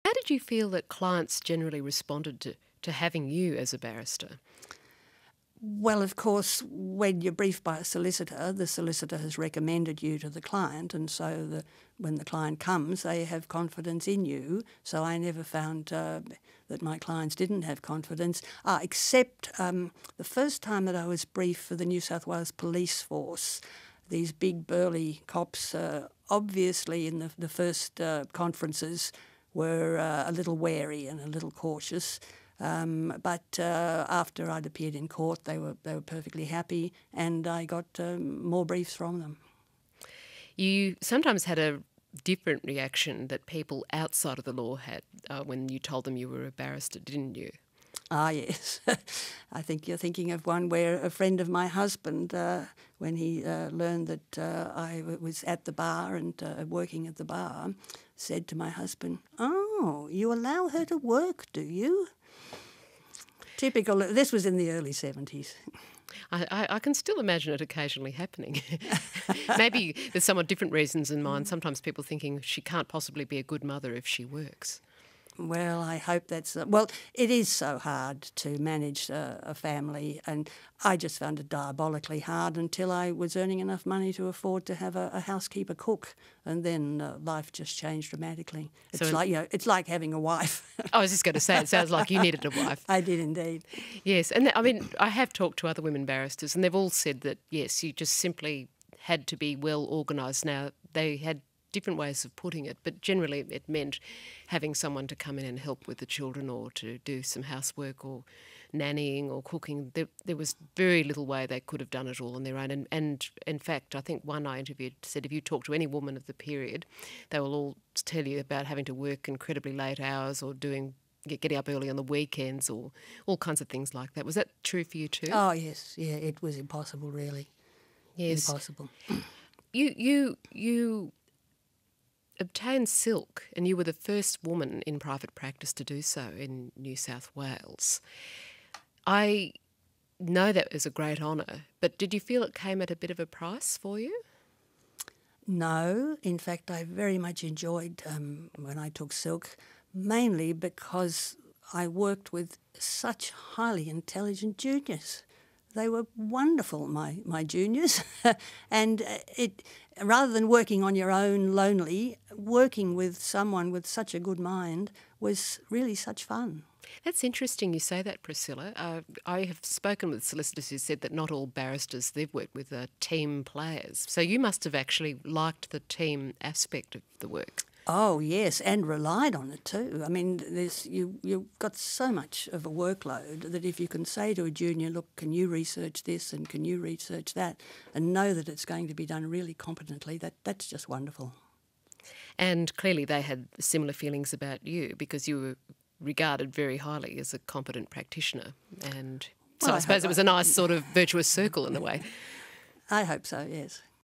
How did you feel that clients generally responded to having you as a barrister? Well, of course, when you're briefed by a solicitor, the solicitor has recommended you to the client, and so when the client comes, they have confidence in you. So I never found that my clients didn't have confidence, except the first time that I was briefed for the New South Wales Police Force. These big burly cops, obviously in the first conferences, were a little wary and a little cautious. But after I'd appeared in court, they were perfectly happy, and I got more briefs from them. You sometimes had a different reaction that people outside of the law had when you told them you were a barrister, didn't you? Ah, yes. I think you're thinking of one where a friend of my husband, when he learned that I was at the bar and working at the bar, said to my husband, "Oh, you allow her to work, do you?" Typical. This was in the early 70s. I can still imagine it occasionally happening. Maybe there's somewhat different reasons in mind. Sometimes people thinking she can't possibly be a good mother if she works. Well, I hope that's... well, it is so hard to manage a family, and I just found it diabolically hard until I was earning enough money to afford to have a housekeeper cook, and then life just changed dramatically. It's it's like having a wife. I was just going to say, it sounds like you needed a wife. I did indeed. Yes, and I mean, I have talked to other women barristers, and they've all said that, yes, you just simply had to be well organised. Now, they had different ways of putting it, but generally it meant having someone to come in and help with the children or to do some housework or nannying or cooking. There was very little way they could have done it all on their own. And in fact, I think one I interviewed said if you talk to any woman of the period, they will all tell you about having to work incredibly late hours or getting up early on the weekends or all kinds of things like that. Was that true for you too? Oh, yes. Yeah, it was impossible, really. Yes. Impossible. You obtained silk, and you were the first woman in private practice to do so in New South Wales. I know that was a great honour, but did you feel it came at a bit of a price for you? No. In fact, I very much enjoyed when I took silk, mainly because I worked with such highly intelligent juniors. They were wonderful, my juniors, and rather than working on your own lonely, working with someone with such a good mind was really such fun. That's interesting you say that, Priscilla. I have spoken with solicitors who said that not all barristers they've worked with are team players. So you must have actually liked the team aspect of the work. Oh, yes, and relied on it too. I mean, you've got so much of a workload that if you can say to a junior, look, can you research this and can you research that, and know that it's going to be done really competently, that's just wonderful. And clearly they had similar feelings about you because you were regarded very highly as a competent practitioner. And so I suppose it was a nice sort of virtuous circle in a way. I hope so, yes.